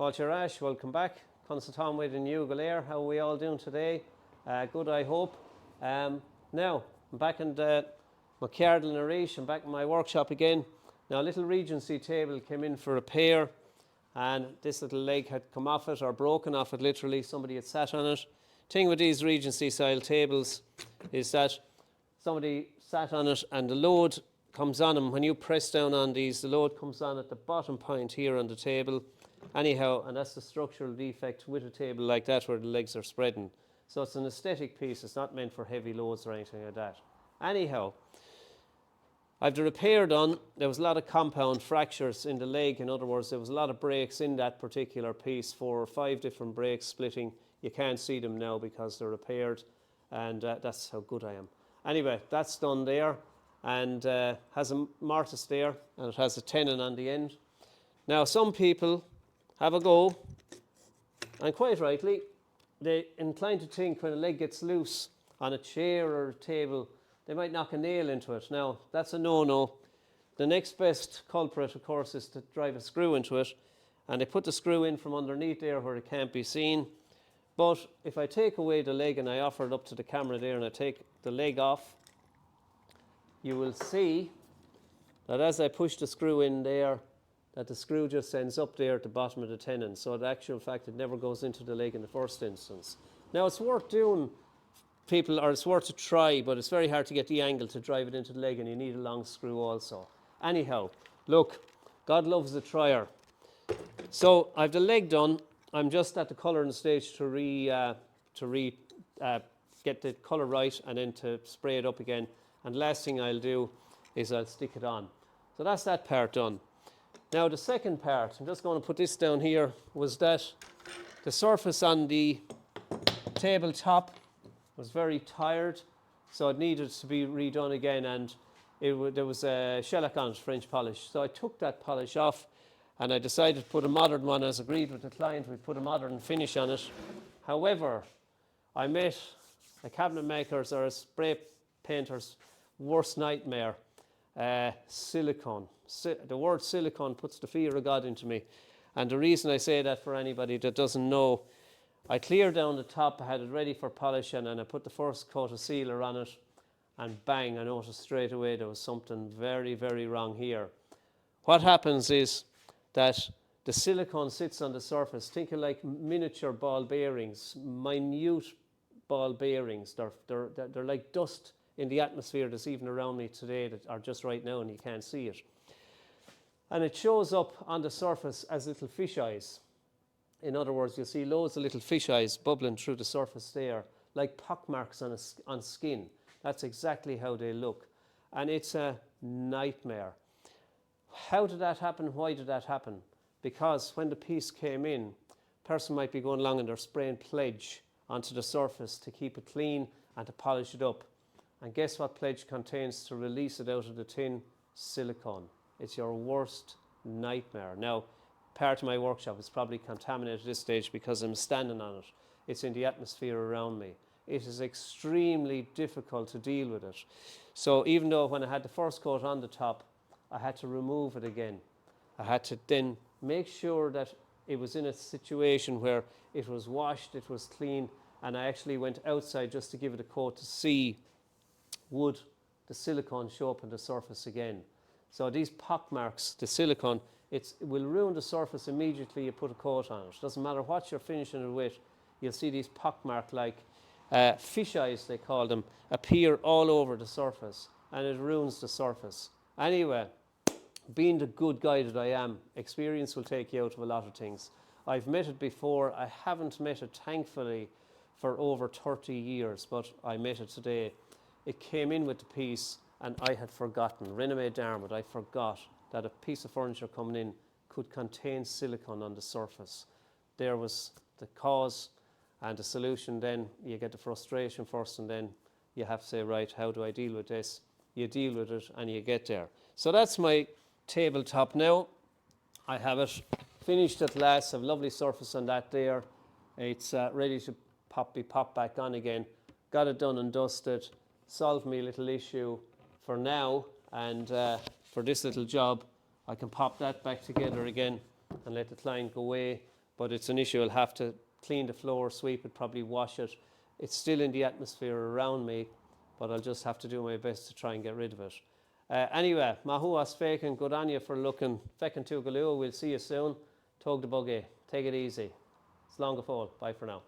Fáilte Ash, welcome back. Consul Tom with in Galéir. How are we all doing today? Good, I hope. Now, I'm back in McCardle Narish. I'm back in my workshop again. Now, a little Regency table came in for repair, and this little leg had come off it, or broken off it literally. Somebody had sat on it. Thing with these Regency style tables is that somebody sat on it and the load comes on them. When you press down on these, the load comes on at the bottom point here on the table. Anyhow, and that's the structural defect with a table like that where the legs are spreading. So it's an aesthetic piece. It's not meant for heavy loads or anything like that. Anyhow, I've the repair done. There was a lot of compound fractures in the leg. In other words, there was a lot of breaks in that particular piece, 4 or 5 different breaks splitting. You can't see them now because they're repaired, and that's how good I am. Anyway, that's done there, and has a mortise there, and it has a tenon on the end. Now, some people have a go, and quite rightly, they incline to think when a leg gets loose on a chair or a table, they might knock a nail into it. Now, that's a no-no. The next best culprit, of course, is to drive a screw into it, and they put the screw in from underneath there where it can't be seen. But if I take away the leg and I offer it up to the camera there and I take the leg off, you will see that as I push the screw in there, that the screw just ends up there at the bottom of the tenon. So in actual fact, it never goes into the leg in the first instance. Now, it's worth doing, people, or it's worth a try, but it's very hard to get the angle to drive it into the leg, and you need a long screw also. Anyhow, look, God loves a trier. So I've the leg done. I'm just at the colouring stage to get the colour right and then to spray it up again. And last thing I'll do is I'll stick it on. So that's that part done. Now the second part, I'm just going to put this down here, was that the surface on the tabletop was very tired, so it needed to be redone again, and there was a shellac on it, French polish. So I took that polish off, and I decided to put a modern one, as agreed with the client. We put a modern finish on it. However, I met a cabinet maker's or a spray painter's worst nightmare, silicone. The word silicone puts the fear of God into me. And the reason I say that, for anybody that doesn't know, I cleared down the top, I had it ready for polishing, and I put the first coat of sealer on it, and bang, I noticed straight away there was something very, very wrong here. What happens is that the silicone sits on the surface. Think of like miniature ball bearings, minute ball bearings. They're like dust in the atmosphere that's even around me today, that are just right now, and you can't see it. And it shows up on the surface as little fish eyes. In other words, you'll see loads of little fish eyes bubbling through the surface there, like pock marks on skin. That's exactly how they look. And it's a nightmare. How did that happen? Why did that happen? Because when the piece came in, a person might be going along and they're spraying Pledge onto the surface to keep it clean and to polish it up. And guess what Pledge contains to release it out of the tin? Silicone. It's your worst nightmare. Now, part of my workshop is probably contaminated at this stage because I'm standing on it. It's in the atmosphere around me. It is extremely difficult to deal with it. So even though when I had the first coat on the top, I had to remove it again. I had to then make sure that it was in a situation where it was washed, it was clean, and I actually went outside just to give it a coat to see would the silicone show up on the surface again. So these pock marks, the silicone, it will ruin the surface immediately you put a coat on it. Doesn't matter what you're finishing it with, you'll see these pock mark like fish eyes, they call them, appear all over the surface, and it ruins the surface. Anyway, being the good guy that I am, experience will take you out of a lot of things. I've met it before. I haven't met it, thankfully, for over 30 years, but I met it today. It came in with the piece, and I had forgotten. Renomé Darmot, I forgot that a piece of furniture coming in could contain silicone on the surface. There was the cause and the solution. Then you get the frustration first, and then you have to say, right, how do I deal with this? You deal with it and you get there. So that's my tabletop now. I have it finished at last. I have a lovely surface on that there. It's ready to be popped back on again. Got it done and dusted. Solved me a little issue for now, and for this little job I can pop that back together again and let the client go away. but it's an issue. I'll have to clean the floor, sweep it, probably wash it. It's still in the atmosphere around me, but I'll just have to do my best to try and get rid of it. Anyway, Mahuas Faken, good on you for looking. Fekin Tugaloo, we'll see you soon. Tug the buggy. Take it easy. It's long a fall. Bye for now.